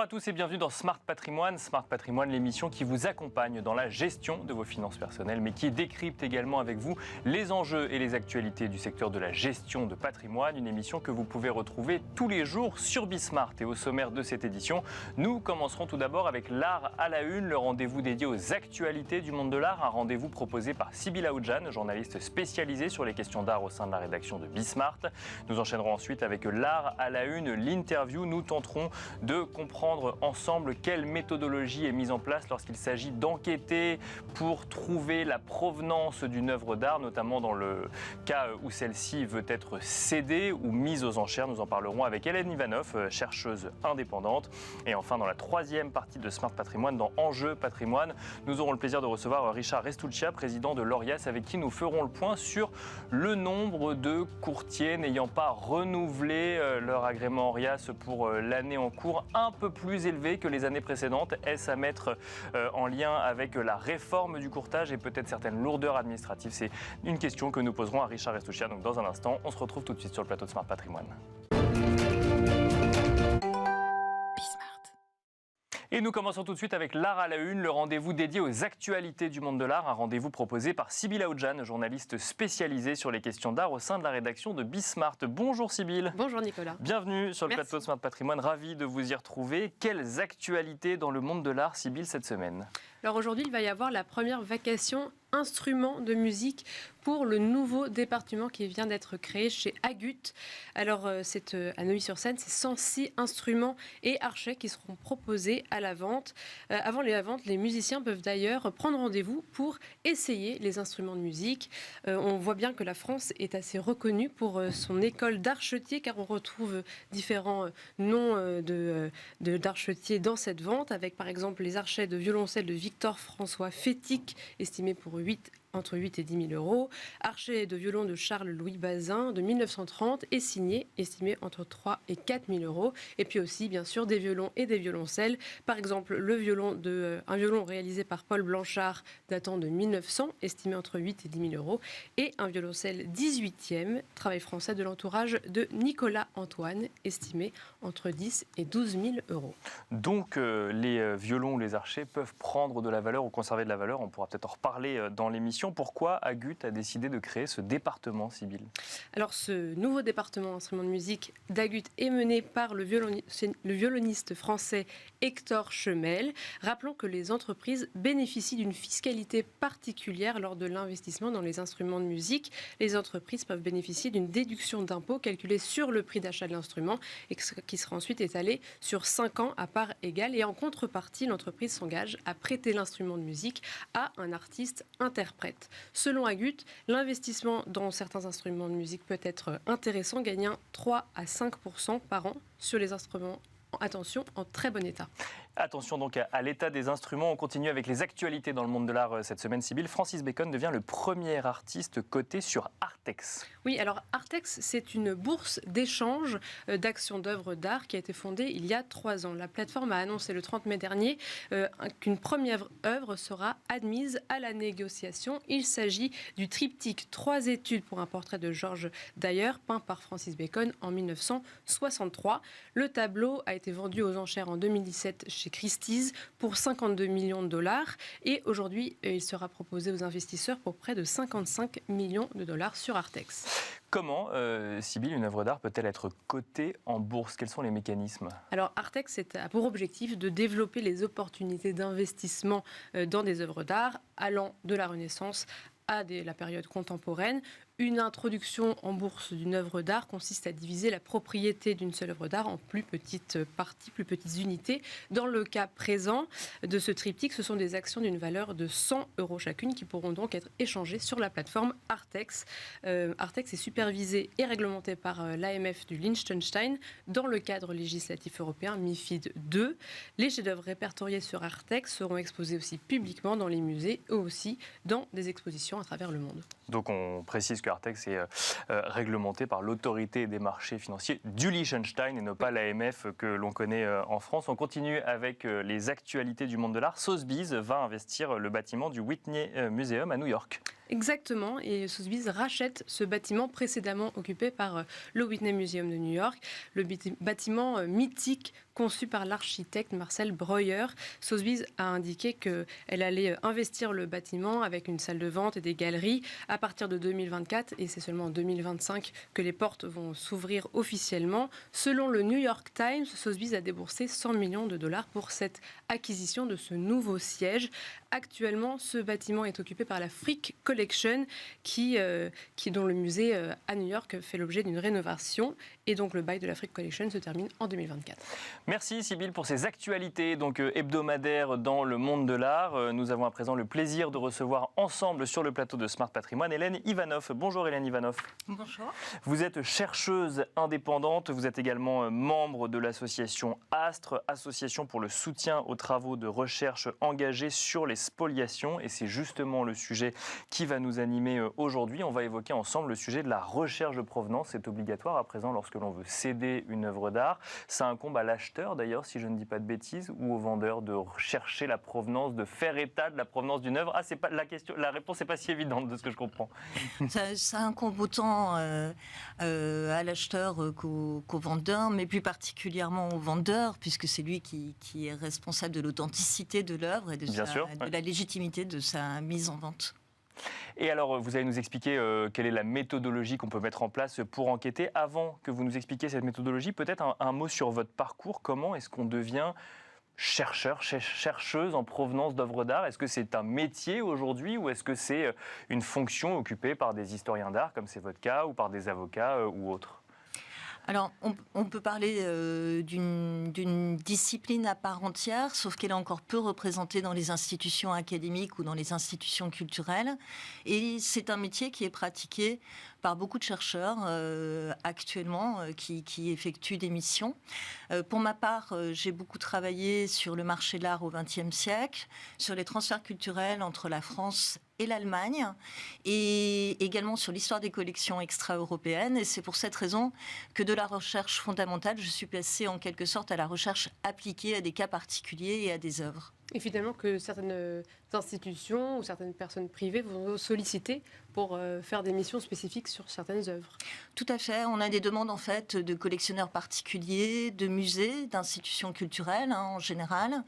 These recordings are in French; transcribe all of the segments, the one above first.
Bonjour à tous et bienvenue dans Smart Patrimoine. Smart Patrimoine, l'émission qui vous accompagne dans la gestion de vos finances personnelles, mais qui décrypte également avec vous les enjeux et les actualités du secteur de la gestion de patrimoine. Une émission que vous pouvez retrouver tous les jours sur Bismart. Et au sommaire de cette édition, nous commencerons tout d'abord avec l'art à la une, le rendez-vous dédié aux actualités du monde de l'art. Un rendez-vous proposé par Sybille Aoudjan, journaliste spécialisée sur les questions d'art au sein de la rédaction de Bismart. Nous enchaînerons ensuite avec l'art à la une, l'interview. Nous tenterons de comprendre ensemble quelle méthodologie est mise en place lorsqu'il s'agit d'enquêter pour trouver la provenance d'une œuvre d'art, notamment dans le cas où celle-ci veut être cédée ou mise aux enchères. Nous en parlerons avec Hélène Ivanov, chercheuse indépendante. Et enfin, dans la troisième partie de Smart Patrimoine, dans Enjeux Patrimoine, nous aurons le plaisir de recevoir Richard Restuccia, président de l'Orias, avec qui nous ferons le point sur le nombre de courtiers n'ayant pas renouvelé leur agrément Orias pour l'année en cours, un peu plus élevé que les années précédentes. Est-ce à mettre en lien avec la réforme du courtage et peut-être certaines lourdeurs administratives? C'est une question que nous poserons à Richard Restuccia. Donc dans un instant, on se retrouve tout de suite sur le plateau de Smart Patrimoine. Et nous commençons tout de suite avec l'art à la une, le rendez-vous dédié aux actualités du monde de l'art, un rendez-vous proposé par Sybille Aoudjan, journaliste spécialisée sur les questions d'art au sein de la rédaction de Bismart. Bonjour Sybille. Bonjour Nicolas. Bienvenue sur le plateau de Smart Patrimoine, ravi de vous y retrouver. Quelles actualités dans le monde de l'art, Sybille, cette semaine? Alors aujourd'hui, il va y avoir la première vacation instruments de musique pour le nouveau département qui vient d'être créé chez Agut. Alors, c'est à Neuilly-sur-Seine, c'est 106 instruments et archets qui seront proposés à la vente. Avant la vente, les musiciens peuvent d'ailleurs prendre rendez-vous pour essayer les instruments de musique. On voit bien que la France est assez reconnue pour son école d'archetier, car on retrouve différents noms d'archetiers dans cette vente, avec par exemple les archets de violoncelle de Victor-François Fétic, estimés pour entre 8 et 10 000 euros. Archet de violon de Charles-Louis Bazin de 1930 est signé, estimé entre 3 et 4 000 euros. Et puis aussi, bien sûr, des violons et des violoncelles. Par exemple, un violon réalisé par Paul Blanchard datant de 1900, estimé entre 8 et 10 000 euros. Et un violoncelle 18e, travail français de l'entourage de Nicolas Antoine, estimé entre 10 et 12 000 euros. Donc, les violons ou les archets peuvent prendre de la valeur ou conserver de la valeur. On pourra peut-être en reparler dans l'émission. Pourquoi Agut a décidé de créer ce département, Sybille? Alors, ce nouveau département instruments de musique d'Agut est mené par le violoniste français Hector Chemel. Rappelons que les entreprises bénéficient d'une fiscalité particulière lors de l'investissement dans les instruments de musique. Les entreprises peuvent bénéficier d'une déduction d'impôt calculée sur le prix d'achat de l'instrument et qui sera ensuite étalée sur 5 ans à part égale. Et en contrepartie, l'entreprise s'engage à prêter l'instrument de musique à un artiste interprète. Selon Agut, l'investissement dans certains instruments de musique peut être intéressant, gagnant 3 à 5% par an sur les instruments, attention, en très bon état. Attention donc à l'état des instruments. On continue avec les actualités dans le monde de l'art cette semaine, Sybille. Francis Bacon devient le premier artiste coté sur Artex. Oui, alors Artex, c'est une bourse d'échange d'actions d'œuvres d'art qui a été fondée il y a 3 ans. La plateforme a annoncé le 30 mai dernier qu'une première œuvre sera admise à la négociation. Il s'agit du triptyque 3 études pour un portrait de Georges Dyer, peint par Francis Bacon en 1963. Le tableau a été vendu aux enchères en 2017 chez Christie's pour 52 millions de dollars et aujourd'hui il sera proposé aux investisseurs pour près de 55 millions de dollars sur Artex. Comment, Sybille, une œuvre d'art peut-elle être cotée en bourse? Quels sont les mécanismes? Alors Artex a pour objectif de développer les opportunités d'investissement dans des œuvres d'art allant de la Renaissance à la période contemporaine. Une introduction en bourse d'une œuvre d'art consiste à diviser la propriété d'une seule œuvre d'art en plus petites parties, plus petites unités. Dans le cas présent de ce triptyque, ce sont des actions d'une valeur de 100 euros chacune qui pourront donc être échangées sur la plateforme Artex. Artex est supervisé et réglementé par l'AMF du Liechtenstein dans le cadre législatif européen MIFID II. Les chefs-d'œuvre répertoriés sur Artex seront exposés aussi publiquement dans les musées et aussi dans des expositions à travers le monde. Donc on précise que Artex est réglementé par l'autorité des marchés financiers du Liechtenstein et non pas l'AMF que l'on connaît en France. On continue avec les actualités du monde de l'art. Sotheby's va investir le bâtiment du Whitney Museum à New York. Exactement, et Sotheby's rachète ce bâtiment précédemment occupé par le Whitney Museum de New York, le bâtiment mythique conçu par l'architecte Marcel Breuer. Sotheby's a indiqué qu'elle allait investir le bâtiment avec une salle de vente et des galeries à partir de 2024, et c'est seulement en 2025 que les portes vont s'ouvrir officiellement. Selon le New York Times, Sotheby's a déboursé 100 millions de dollars pour cette acquisition de ce nouveau siège. Actuellement, ce bâtiment est occupé par la Frick Collection, dont le musée à New York fait l'objet d'une rénovation. Et donc le bail de la Frick Collection se termine en 2024. Merci Sybille pour ces actualités hebdomadaires dans le monde de l'art. Nous avons à présent le plaisir de recevoir ensemble sur le plateau de Smart Patrimoine Hélène Ivanov. Bonjour Hélène Ivanov. Bonjour. Vous êtes chercheuse indépendante, vous êtes également membre de l'association ASTRE, Association pour le soutien aux travaux de recherche engagés sur les spoliations. Et c'est justement le sujet qui va nous animer aujourd'hui. On va évoquer ensemble le sujet de la recherche de provenance. C'est obligatoire à présent lorsque l'on veut céder une œuvre d'art. Ça incombe à l'acheteur d'ailleurs, si je ne dis pas de bêtises, ou au vendeur de chercher la provenance, de faire état de la provenance d'une œuvre. Ah, c'est pas la question. La réponse n'est pas si évidente de ce que je comprends. Ça incombe autant à l'acheteur qu'au vendeur, mais plus particulièrement au vendeur, puisque c'est lui qui est responsable de l'authenticité de l'œuvre et de la légitimité de sa mise en vente. Et alors, vous allez nous expliquer quelle est la méthodologie qu'on peut mettre en place pour enquêter. Avant que vous nous expliquiez cette méthodologie, peut-être un mot sur votre parcours. Comment est-ce qu'on devient chercheur, chercheuse en provenance d'œuvres d'art? Est-ce que c'est un métier aujourd'hui ou est-ce que c'est une fonction occupée par des historiens d'art, comme c'est votre cas, ou par des avocats ou autres? Alors, on peut parler d'une discipline à part entière, sauf qu'elle est encore peu représentée dans les institutions académiques ou dans les institutions culturelles. Et c'est un métier qui est pratiqué par beaucoup de chercheurs actuellement qui effectuent des missions. Pour ma part, j'ai beaucoup travaillé sur le marché de l'art au XXe siècle, sur les transferts culturels entre la France et l'Allemagne, et également sur l'histoire des collections extra-européennes. Et c'est pour cette raison que de la recherche fondamentale, je suis passée en quelque sorte à la recherche appliquée à des cas particuliers et à des œuvres. Et finalement que certaines institutions ou certaines personnes privées vont solliciter pour faire des missions spécifiques sur certaines œuvres. Tout à fait. On a des demandes en fait de collectionneurs particuliers, de musées, d'institutions culturelles en général,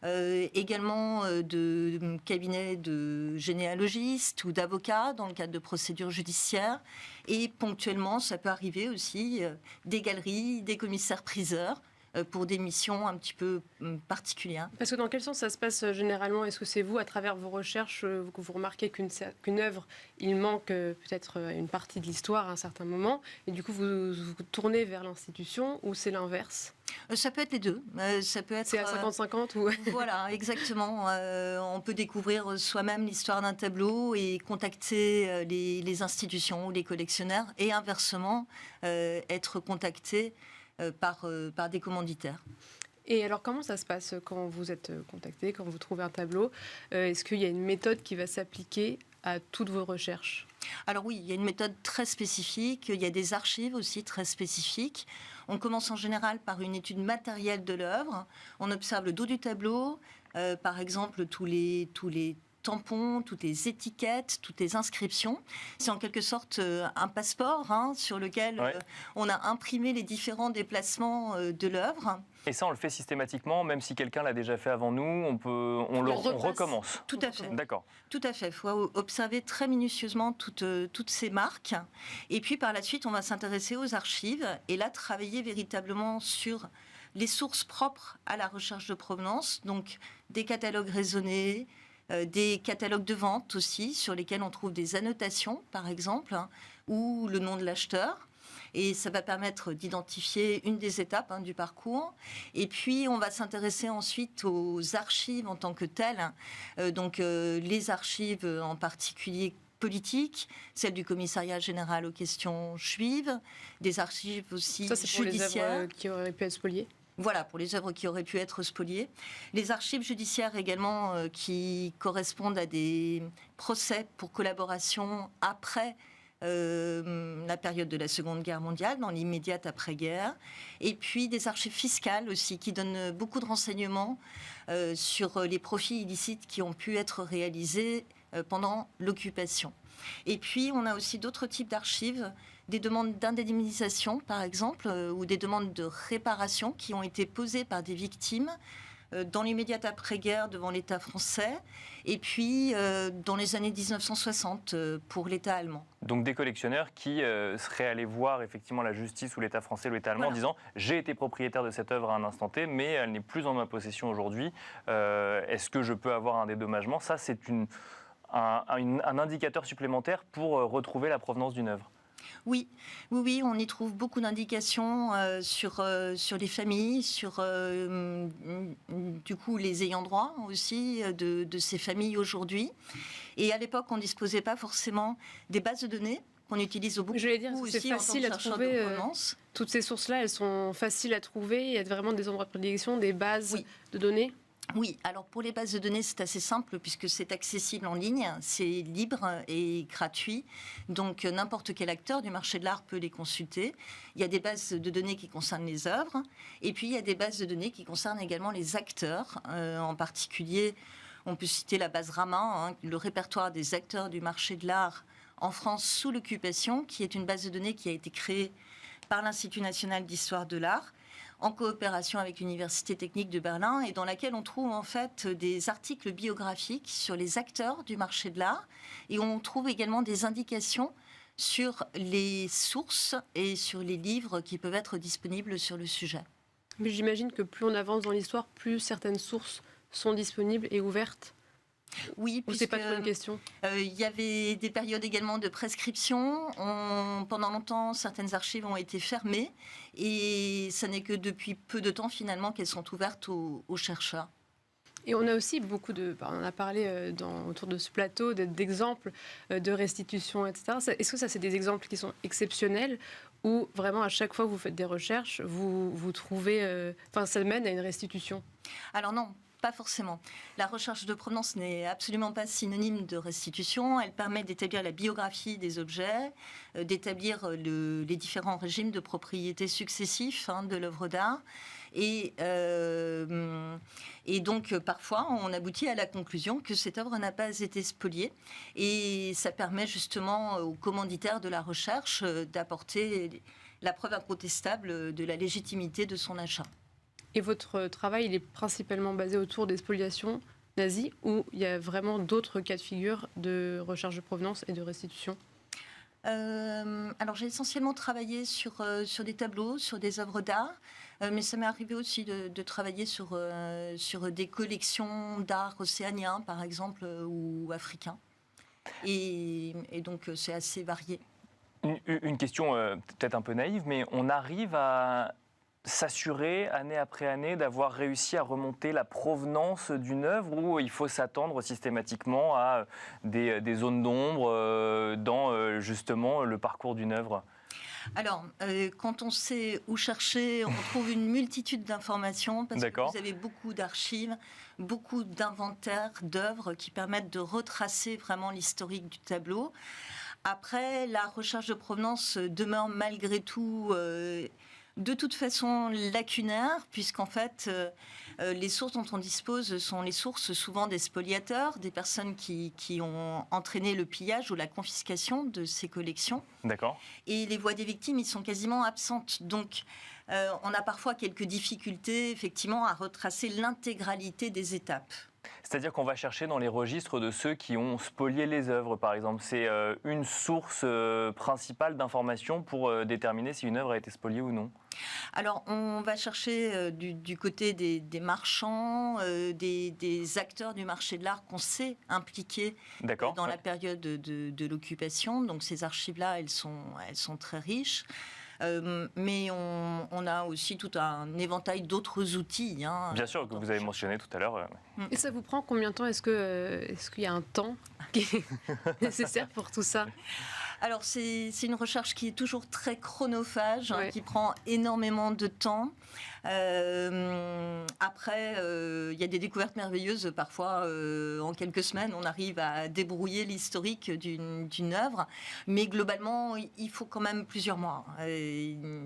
également de cabinets de généalogistes ou d'avocats dans le cadre de procédures judiciaires. Et ponctuellement, ça peut arriver aussi des galeries, des commissaires-priseurs, pour des missions un petit peu particulières. Parce que dans quel sens ça se passe généralement? Est-ce que c'est vous, à travers vos recherches, que vous remarquez qu'une œuvre, il manque peut-être une partie de l'histoire à un certain moment, et du coup vous tournez vers l'institution, ou c'est l'inverse? Ça peut être les deux. Ça peut être, c'est à 50-50 ou... Voilà, exactement. On peut découvrir soi-même l'histoire d'un tableau et contacter les institutions ou les collectionneurs, et inversement, être contacté par des commanditaires. Et alors, comment ça se passe quand vous êtes contacté, quand vous trouvez un tableau? Est-ce qu'il y a une méthode qui va s'appliquer à toutes vos recherches? Alors oui, il y a une méthode très spécifique, il y a des archives aussi très spécifiques. On commence en général par une étude matérielle de l'œuvre. On observe le dos du tableau, par exemple tous les tampons, toutes les étiquettes, toutes les inscriptions. C'est en quelque sorte un passeport sur lequel on a imprimé les différents déplacements de l'œuvre. Et ça, on le fait systématiquement, même si quelqu'un l'a déjà fait avant nous, on recommence. Tout à fait. D'accord. Tout à fait. Il faut observer très minutieusement toutes ces marques. Et puis par la suite, on va s'intéresser aux archives et là, travailler véritablement sur les sources propres à la recherche de provenance, donc des catalogues raisonnés, des catalogues de vente aussi, sur lesquels on trouve des annotations, par exemple, ou le nom de l'acheteur. Et ça va permettre d'identifier une des étapes du parcours. Et puis, on va s'intéresser ensuite aux archives en tant que telles. Donc, les archives en particulier politiques, celles du Commissariat général aux questions juives, des archives aussi judiciaires. Ça, c'est pour les œuvres qui auraient pu être spoliées? Voilà, pour les œuvres qui auraient pu être spoliées. Les archives judiciaires également qui correspondent à des procès pour collaboration après la période de la Seconde Guerre mondiale, dans l'immédiate après-guerre. Et puis des archives fiscales aussi qui donnent beaucoup de renseignements sur les profits illicites qui ont pu être réalisés pendant l'occupation. Et puis, on a aussi d'autres types d'archives, des demandes d'indemnisation, par exemple, ou des demandes de réparation qui ont été posées par des victimes dans l'immédiate après-guerre devant l'État français, et puis dans les années 1960 pour l'État allemand. Donc des collectionneurs qui seraient allés voir effectivement la justice ou l'État français ou l'État allemand en disant « j'ai été propriétaire de cette œuvre à un instant T, mais elle n'est plus en ma possession aujourd'hui. Est-ce que je peux avoir un dédommagement ?» Ça, c'est un indicateur supplémentaire pour retrouver la provenance d'une œuvre. Oui, on y trouve beaucoup d'indications sur les familles, sur du coup les ayants droit aussi de ces familles aujourd'hui. Et à l'époque, on ne disposait pas forcément des bases de données qu'on utilise au beaucoup. Je voulais dire, c'est facile à trouver. Toutes ces sources-là, elles sont faciles à trouver. Il y a vraiment des endroits de prédilection, des bases de données. Oui, alors pour les bases de données, c'est assez simple puisque c'est accessible en ligne, c'est libre et gratuit. Donc n'importe quel acteur du marché de l'art peut les consulter. Il y a des bases de données qui concernent les œuvres et puis il y a des bases de données qui concernent également les acteurs. En particulier, on peut citer la base RAMA, le répertoire des acteurs du marché de l'art en France sous l'occupation, qui est une base de données qui a été créée par l'Institut national d'histoire de l'art, en coopération avec l'Université technique de Berlin, et dans laquelle on trouve en fait des articles biographiques sur les acteurs du marché de l'art, et on trouve également des indications sur les sources et sur les livres qui peuvent être disponibles sur le sujet. Mais j'imagine que plus on avance dans l'histoire, plus certaines sources sont disponibles et ouvertes. Oui, ou c'est pas trop une question. Il y avait des périodes également de prescription. Pendant longtemps, certaines archives ont été fermées et ce n'est que depuis peu de temps finalement qu'elles sont ouvertes aux chercheurs. Et on a aussi beaucoup on a parlé autour de ce plateau d'exemples de restitution, etc. Est-ce que ça, c'est des exemples qui sont exceptionnels ou vraiment à chaque fois que vous faites des recherches, vous trouvez, ça mène à une restitution? Alors non. Pas forcément. La recherche de provenance n'est absolument pas synonyme de restitution. Elle permet d'établir la biographie des objets, d'établir les différents régimes de propriété successifs de l'œuvre d'art. Et donc, parfois, on aboutit à la conclusion que cette œuvre n'a pas été spoliée. Et ça permet justement aux commanditaires de la recherche d'apporter la preuve incontestable de la légitimité de son achat. Et votre travail, il est principalement basé autour des spoliations nazies ou il y a vraiment d'autres cas de figure de recherche de provenance et de restitution? Alors j'ai essentiellement travaillé sur des tableaux, sur des œuvres d'art, mais ça m'est arrivé aussi de travailler sur des collections d'art océanien, par exemple, ou africain. Et donc c'est assez varié. Une question peut-être un peu naïve, mais on arrive à s'assurer année après année d'avoir réussi à remonter la provenance d'une œuvre ou il faut s'attendre systématiquement à des zones d'ombre dans justement le parcours d'une œuvre? Alors, quand on sait où chercher, on trouve une multitude d'informations parce que vous avez beaucoup d'archives, beaucoup d'inventaires d'œuvres qui permettent de retracer vraiment l'historique du tableau. Après, la recherche de provenance demeure malgré tout de toute façon lacunaire, puisqu'en fait, les sources dont on dispose sont les sources souvent des spoliateurs, des personnes qui ont entraîné le pillage ou la confiscation de ces collections. D'accord. Et les voix des victimes, ils sont quasiment absentes. Donc, on a parfois quelques difficultés, effectivement, à retracer l'intégralité des étapes. C'est-à-dire qu'on va chercher dans les registres de ceux qui ont spolié les œuvres, par exemple. C'est une source principale d'information pour déterminer si une œuvre a été spoliée ou non. Alors, on va chercher du côté des marchands, des acteurs du marché de l'art qu'on sait impliqués dans la période de l'occupation. Donc, ces archives-là, elles sont très riches. Mais on a aussi tout un éventail d'autres outils. Bien sûr, que vous avez mentionné tout à l'heure. Et ça vous prend combien de temps? Est-ce qu'il y a un temps qui est nécessaire pour tout ça? Alors, c'est une recherche qui est toujours très chronophage, qui prend énormément de temps. Après, il y a des découvertes merveilleuses. Parfois, en quelques semaines, on arrive à débrouiller l'historique d'une œuvre. Mais globalement, il faut quand même plusieurs mois.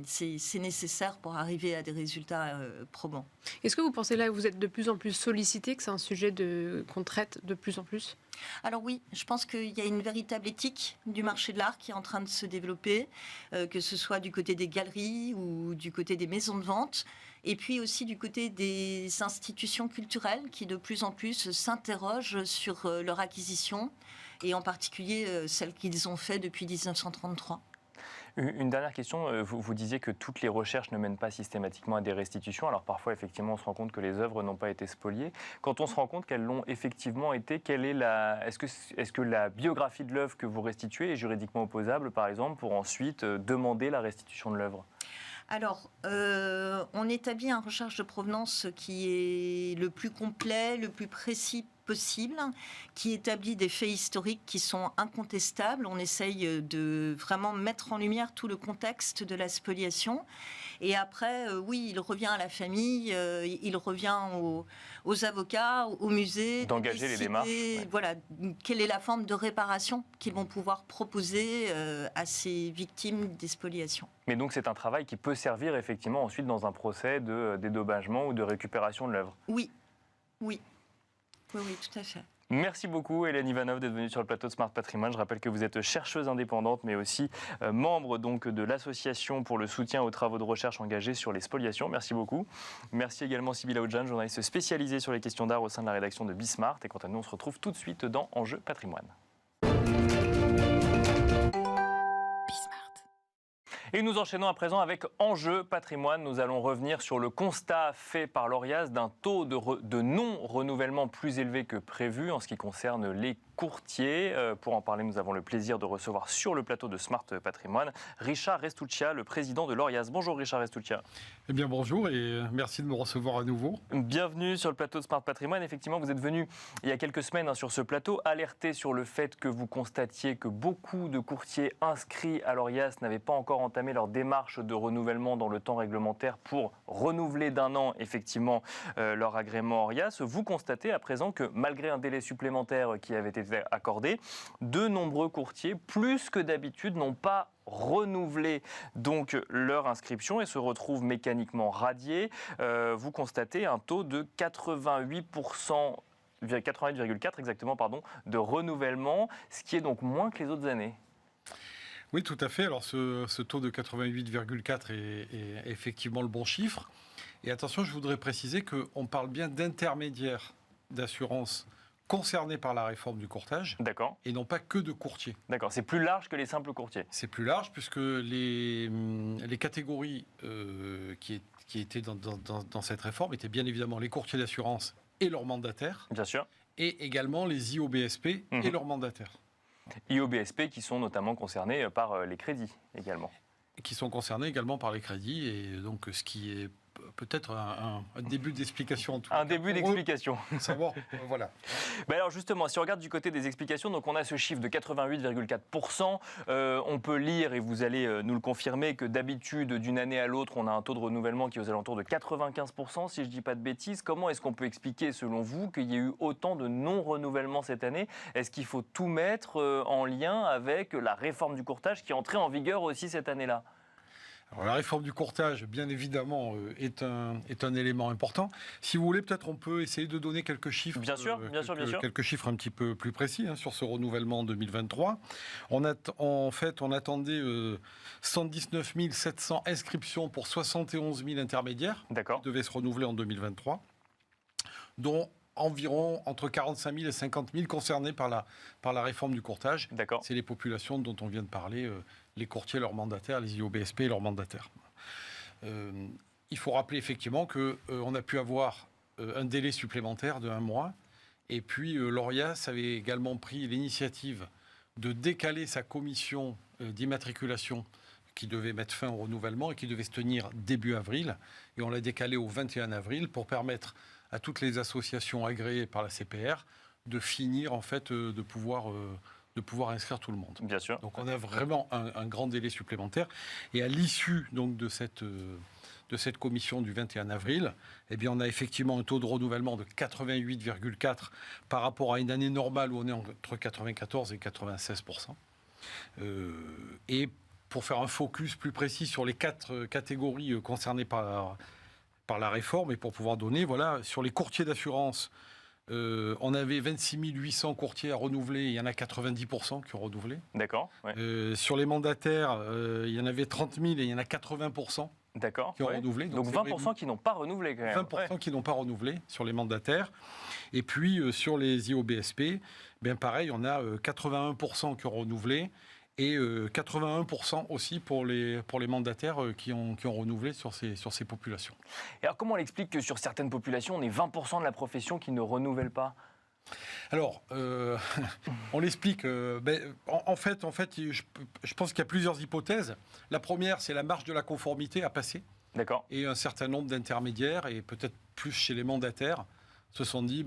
C'est nécessaire pour arriver à des résultats probants. Est-ce que vous pensez là que vous êtes de plus en plus sollicité, que c'est un sujet qu'on traite de plus en plus? Alors oui, je pense qu'il y a une véritable éthique du marché de l'art qui est en train de se développer, que ce soit du côté des galeries ou du côté des maisons de vente, et puis aussi du côté des institutions culturelles qui de plus en plus s'interrogent sur leur acquisition, et en particulier celles qu'ils ont fait depuis 1933. Une dernière question, vous disiez que toutes les recherches ne mènent pas systématiquement à des restitutions. Alors parfois, effectivement, on se rend compte que les œuvres n'ont pas été spoliées. Quand on se rend compte qu'elles l'ont effectivement été, est-ce que la biographie de l'œuvre que vous restituez est juridiquement opposable, par exemple, pour ensuite demander la restitution de l'œuvre ? Alors, on établit un recherche de provenance qui est le plus complet, le plus précis possible, qui établit des faits historiques qui sont incontestables. On essaye de vraiment mettre en lumière tout le contexte de la spoliation. Et après, oui, il revient à la famille, il revient aux avocats, aux musées. D'engager les démarches. Ouais. Voilà, quelle est la forme de réparation qu'ils vont pouvoir proposer à ces victimes des spoliations. Mais donc c'est un travail qui peut servir effectivement ensuite dans un procès de dédommagement ou de récupération de l'œuvre. Oui, oui. Oui, tout à fait. Merci beaucoup Hélène Ivanov d'être venue sur le plateau de Smart Patrimoine. Je rappelle que vous êtes chercheuse indépendante mais aussi membre donc de l'association pour le soutien aux travaux de recherche engagés sur les spoliations. Merci beaucoup. Merci également Sybilla Oudjan, journaliste spécialisée sur les questions d'art au sein de la rédaction de Bismart. Et quant à nous, on se retrouve tout de suite dans Enjeux Patrimoine. Et nous enchaînons à présent avec Enjeux Patrimoine. Nous allons revenir sur le constat fait par l'Orias d'un taux de non-renouvellement plus élevé que prévu en ce qui concerne les courtiers. Pour en parler, nous avons le plaisir de recevoir sur le plateau de Smart Patrimoine Richard Restuccia, le président de l'Orias. Bonjour Richard Restuccia. Eh bien bonjour et merci de me recevoir à nouveau. Bienvenue sur le plateau de Smart Patrimoine. Effectivement, vous êtes venu il y a quelques semaines sur ce plateau alerter sur le fait que vous constatiez que beaucoup de courtiers inscrits à l'Orias n'avaient pas encore entamé leur démarche de renouvellement dans le temps réglementaire pour renouveler d'un an effectivement leur agrément Orias. Vous constatez à présent que malgré un délai supplémentaire qui avait été accordé, de nombreux courtiers, plus que d'habitude, n'ont pas renouvelé donc leur inscription et se retrouvent mécaniquement radiés. Vous constatez un taux de 88%. 88,4 exactement, de renouvellement, ce qui est donc moins que les autres années. Oui, tout à fait. Alors ce taux de 88,4 est effectivement le bon chiffre. Et attention, je voudrais préciser qu'on parle bien d'intermédiaires d'assurance concernés par la réforme du courtage. D'accord. Et non pas que de courtiers. D'accord, c'est plus large que les simples courtiers. C'est plus large puisque les catégories qui étaient dans cette réforme étaient bien évidemment les courtiers d'assurance et leurs mandataires. Bien sûr. Et également les IOBSP et leurs mandataires. IOBSP qui sont notamment concernés par les crédits également. Qui sont concernés également par les crédits, et donc ce qui est peut-être un début d'explication. Un début d'explication. Savoir, voilà. Ben alors justement, si on regarde du côté des explications, donc on a ce chiffre de 88,4%. On peut lire, et vous allez nous le confirmer, que d'habitude, d'une année à l'autre, on a un taux de renouvellement qui est aux alentours de 95%, si je ne dis pas de bêtises. Comment est-ce qu'on peut expliquer, selon vous, qu'il y ait eu autant de non-renouvellement cette année ? Est-ce qu'il faut tout mettre en lien avec la réforme du courtage qui est entrée en vigueur aussi cette année-là ? Alors, la réforme du courtage, bien évidemment, est un élément important. Si vous voulez, peut-être on peut essayer de donner quelques chiffres. Bien sûr. Quelques chiffres un petit peu plus précis sur ce renouvellement 2023. On attendait 119 700 inscriptions pour 71 000 intermédiaires qui devaient se renouveler en 2023, dont environ entre 45 000 et 50 000 concernés par la réforme du courtage. C'est les populations dont on vient de parler, les courtiers, leurs mandataires, les IOBSP et leurs mandataires. Il faut rappeler effectivement qu'on a pu avoir un délai supplémentaire de 1 mois. Et puis l'Orias avait également pris l'initiative de décaler sa commission d'immatriculation qui devait mettre fin au renouvellement et qui devait se tenir début avril. Et on l'a décalé au 21 avril pour permettre à toutes les associations agréées par la CPR de finir, en fait, de pouvoir inscrire tout le monde. Bien sûr. Donc on a vraiment un grand délai supplémentaire. Et à l'issue donc de cette commission du 21 avril, eh bien, on a effectivement un taux de renouvellement de 88,4 par rapport à une année normale où on est entre 94 et 96%. Et pour faire un focus plus précis sur les 4 catégories concernées par la réforme et pour pouvoir donner, voilà, sur les courtiers d'assurance, on avait 26 800 courtiers à renouveler, il y en a 90% qui ont renouvelé. D'accord. Ouais. Sur les mandataires, il y en avait 30 000 et il y en a 80%. D'accord. Qui ont renouvelé. Donc 20% qui n'ont pas renouvelé quand même. 20% qui n'ont pas renouvelé sur les mandataires. Et puis sur les IOBSP, bien pareil, on a 81% qui ont renouvelé et 81% aussi pour les mandataires qui ont renouvelé sur ces populations. Et alors comment on explique que sur certaines populations, on est 20% de la profession qui ne renouvelle pas ? Alors, on l'explique. En fait, je pense qu'il y a plusieurs hypothèses. La première, c'est la marge de la conformité à passer. D'accord. Et un certain nombre d'intermédiaires, et peut-être plus chez les mandataires, se sont dit,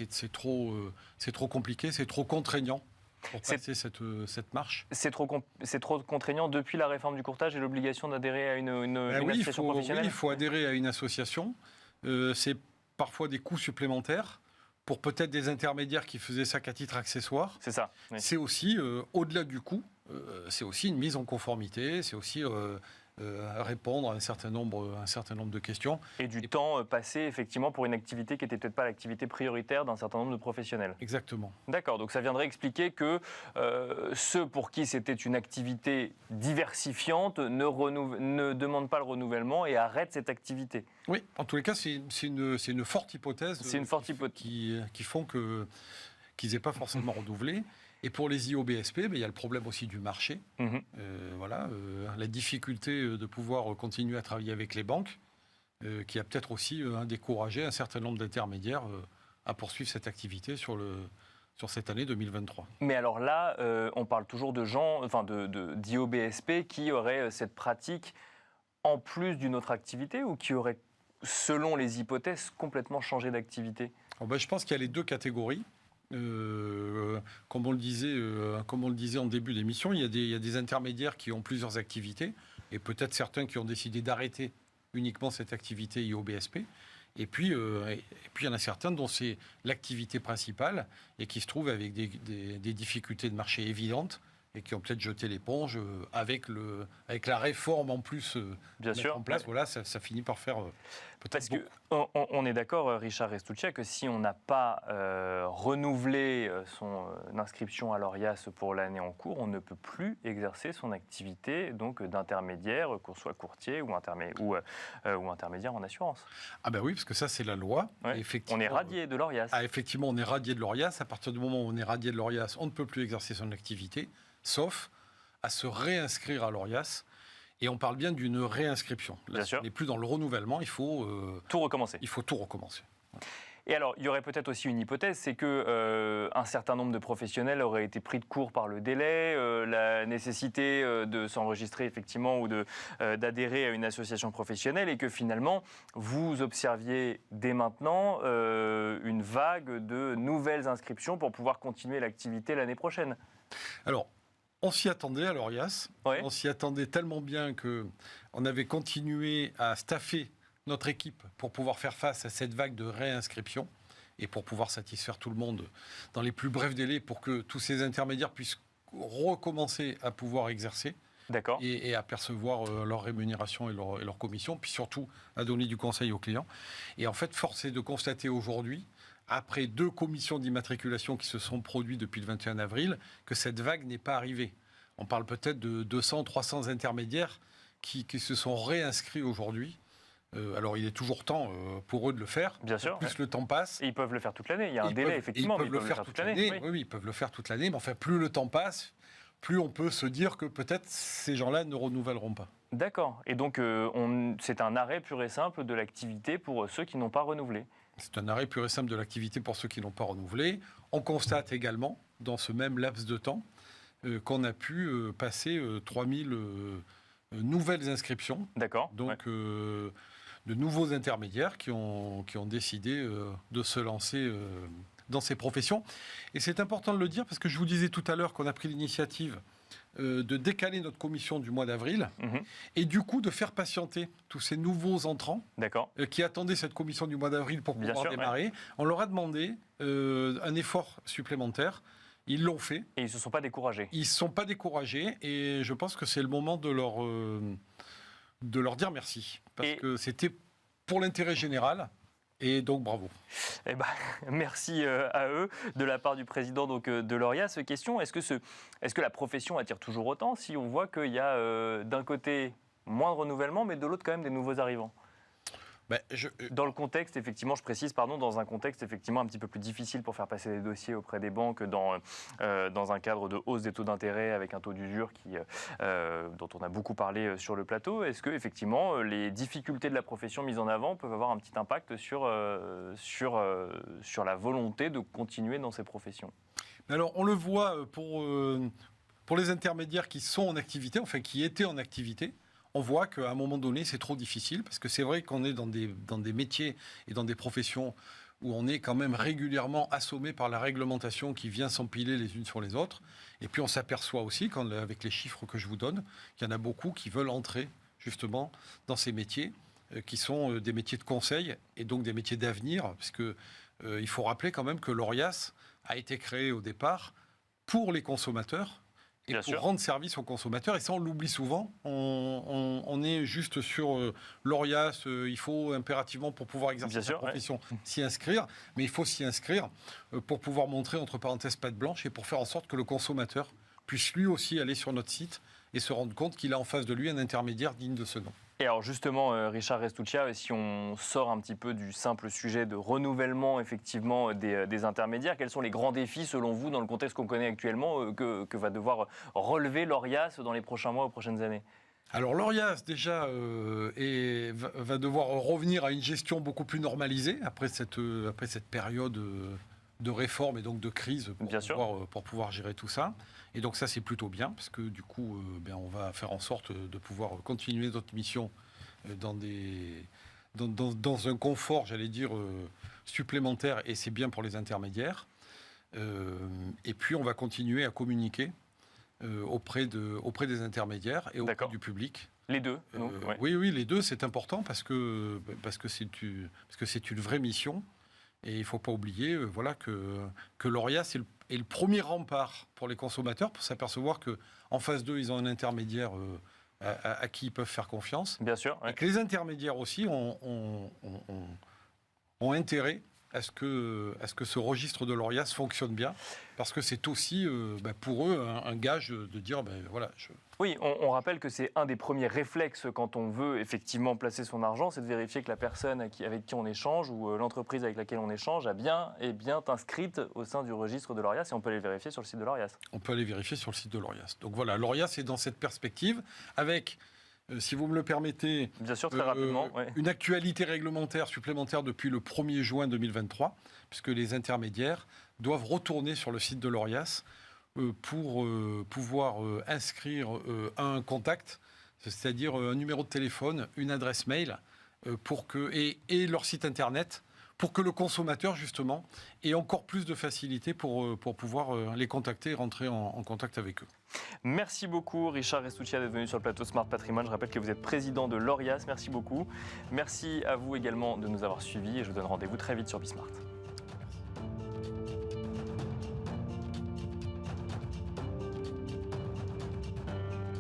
c'est trop compliqué, c'est trop contraignant pour passer cette marche. C'est trop contraignant depuis la réforme du courtage et l'obligation d'adhérer à une association professionnelle. Oui, il faut adhérer à une association. C'est parfois des coûts supplémentaires pour peut-être des intermédiaires qui faisaient ça qu'à titre accessoire. C'est ça. Oui. C'est aussi, au-delà du coût, c'est aussi une mise en conformité, c'est aussi répondre à un certain nombre de questions. Et du temps passé, effectivement, pour une activité qui n'était peut-être pas l'activité prioritaire d'un certain nombre de professionnels. Exactement. D'accord, donc ça viendrait expliquer que ceux pour qui c'était une activité diversifiante ne demandent pas le renouvellement et arrêtent cette activité. Oui, en tous les cas, c'est une forte hypothèse. C'est une forte hypothèse. Qui font qu'ils n'aient pas forcément renouvelé. Et pour les IOBSP, il y a le problème aussi du marché. La difficulté de pouvoir continuer à travailler avec les banques, qui a peut-être aussi découragé un certain nombre d'intermédiaires à poursuivre cette activité sur cette année 2023. Mais alors là, on parle toujours de gens, d'IOBSP qui auraient cette pratique en plus d'une autre activité ou qui auraient, selon les hypothèses, complètement changé d'activité ? Je pense qu'il y a les deux catégories. Comme on le disait en début d'émission, il y a des intermédiaires qui ont plusieurs activités et peut-être certains qui ont décidé d'arrêter uniquement cette activité IOBSP. Et puis il y en a certains dont c'est l'activité principale et qui se trouvent avec des difficultés de marché évidentes et qui ont peut-être jeté l'éponge avec la réforme en plus en place. Voilà, ça finit par faire peut-être beaucoup. Parce qu'on est d'accord, Richard Restuccia, que si on n'a pas renouvelé son inscription à l'ORIAS pour l'année en cours, on ne peut plus exercer son activité donc d'intermédiaire, qu'on soit courtier ou intermédiaire en assurance. Ah oui, parce que ça c'est la loi. Ouais. On est radié de l'ORIAS. Effectivement, on est radié de l'ORIAS. À partir du moment où on est radié de l'ORIAS, on ne peut plus exercer son activité, sauf à se réinscrire à l'ORIAS. Et on parle bien d'une réinscription. Là, on n'est plus dans le renouvellement, il faut tout recommencer. Il faut tout recommencer. Et alors, il y aurait peut-être aussi une hypothèse, c'est que un certain nombre de professionnels auraient été pris de court par le délai, la nécessité de s'enregistrer effectivement ou d'adhérer à une association professionnelle, et que finalement, vous observiez dès maintenant une vague de nouvelles inscriptions pour pouvoir continuer l'activité l'année prochaine. Alors, on s'y attendait à l'ORIAS. Ouais. On s'y attendait tellement bien qu'on avait continué à staffer notre équipe pour pouvoir faire face à cette vague de réinscription et pour pouvoir satisfaire tout le monde dans les plus brefs délais pour que tous ces intermédiaires puissent recommencer à pouvoir exercer. D'accord. Et à percevoir leur rémunération et leur commission, puis surtout à donner du conseil aux clients. Et en fait, force est de constater aujourd'hui, après 2 commissions d'immatriculation qui se sont produites depuis le 21 avril, que cette vague n'est pas arrivée. On parle peut-être de 200, 300 intermédiaires qui se sont réinscrits aujourd'hui. Alors, il est toujours temps pour eux de le faire. Bien sûr. Plus le temps passe. Et ils peuvent le faire toute l'année. Il y a un délai, effectivement. Ils peuvent le faire toute l'année. Oui, ils peuvent le faire toute l'année. Mais enfin, plus le temps passe, plus on peut se dire que peut-être ces gens-là ne renouvelleront pas. D'accord. Et donc, c'est un arrêt pur et simple de l'activité pour ceux qui n'ont pas renouvelé. C'est un arrêt pur et simple de l'activité pour ceux qui n'ont pas renouvelé. On constate également, dans ce même laps de temps, qu'on a pu passer 3000 nouvelles inscriptions. D'accord. Donc, de nouveaux intermédiaires qui ont décidé de se lancer dans ces professions. Et c'est important de le dire parce que je vous disais tout à l'heure qu'on a pris l'initiative de décaler notre commission du mois d'avril et du coup de faire patienter tous ces nouveaux entrants qui attendaient cette commission du mois d'avril pour pouvoir démarrer. Ouais. On leur a demandé un effort supplémentaire. Ils l'ont fait. Et ils ne se sont pas découragés. Ils ne se sont pas découragés et je pense que c'est le moment de leur dire merci. Parce que c'était pour l'intérêt général Et donc, bravo. Eh ben, merci à eux. De la part du président donc, de l'ORIAS, question, est-ce que la profession attire toujours autant si on voit qu'il y a d'un côté moins de renouvellement, mais de l'autre quand même des nouveaux arrivants? Dans le contexte, effectivement, je précise, pardon, dans un contexte effectivement un petit peu plus difficile pour faire passer des dossiers auprès des banques dans un cadre de hausse des taux d'intérêt avec un taux d'usure dont on a beaucoup parlé sur le plateau, est-ce que effectivement les difficultés de la profession mises en avant peuvent avoir un petit impact sur la volonté de continuer dans ces professions? Alors, on le voit pour les intermédiaires qui sont en activité, enfin qui étaient en activité. On voit qu'à un moment donné, c'est trop difficile, parce que c'est vrai qu'on est dans des métiers et dans des professions où on est quand même régulièrement assommé par la réglementation qui vient s'empiler les unes sur les autres. Et puis on s'aperçoit aussi, avec les chiffres que je vous donne, qu'il y en a beaucoup qui veulent entrer justement dans ces métiers, qui sont des métiers de conseil et donc des métiers d'avenir, parce que il faut rappeler quand même que l'ORIAS a été créé au départ pour les consommateurs, et Bien pour sûr. rendre service aux consommateurs. Et ça, on l'oublie souvent. On est juste sur l'ORIAS. Il faut impérativement, pour pouvoir exercer sa profession, s'y inscrire. Mais il faut s'y inscrire pour pouvoir montrer, entre parenthèses, patte blanche, et pour faire en sorte que le consommateur puisse lui aussi aller sur notre site et se rendre compte qu'il a en face de lui un intermédiaire digne de ce nom. Et alors justement, Richard Restuccia, si on sort un petit peu du simple sujet de renouvellement effectivement des intermédiaires, quels sont les grands défis selon vous dans le contexte qu'on connaît actuellement que va devoir relever l'ORIAS dans les prochains mois ou prochaines années? Alors l'ORIAS déjà va devoir revenir à une gestion beaucoup plus normalisée après cette période de réforme et donc de crise pour pouvoir gérer tout ça. Et donc ça, c'est plutôt bien, parce que du coup, on va faire en sorte de pouvoir continuer notre mission dans un confort, j'allais dire, supplémentaire, et c'est bien pour les intermédiaires. Et puis, on va continuer à communiquer auprès des intermédiaires et auprès du public. Les deux Oui, les deux, c'est important parce que c'est une vraie mission. Et il ne faut pas oublier que l'ORIAS est le premier rempart pour les consommateurs, pour s'apercevoir qu'en face d'eux, ils ont un intermédiaire à qui ils peuvent faire confiance. Bien sûr. Et que les intermédiaires aussi ont intérêt à ce que ce registre de l'ORIAS fonctionne bien, parce que c'est aussi pour eux un gage de dire Oui, on rappelle que c'est un des premiers réflexes quand on veut effectivement placer son argent, c'est de vérifier que la personne avec qui on échange ou l'entreprise avec laquelle on échange est bien inscrite au sein du registre de l'ORIAS, et on peut aller vérifier sur le site de l'ORIAS. On peut aller vérifier sur le site de l'ORIAS. Donc voilà, l'ORIAS est dans cette perspective avec... si vous me le permettez, bien sûr, très rapidement, une actualité réglementaire supplémentaire depuis le 1er juin 2023, puisque les intermédiaires doivent retourner sur le site de l'ORIAS pour pouvoir inscrire un contact, c'est-à-dire un numéro de téléphone, une adresse mail, et leur site internet, pour que le consommateur, justement, ait encore plus de facilité pour pouvoir les contacter et rentrer en contact avec eux. Merci beaucoup Richard Restuccia d'être venu sur le plateau Smart Patrimoine. Je rappelle que vous êtes président de l'ORIAS. Merci beaucoup. Merci à vous également de nous avoir suivis et je vous donne rendez-vous très vite sur Bismart.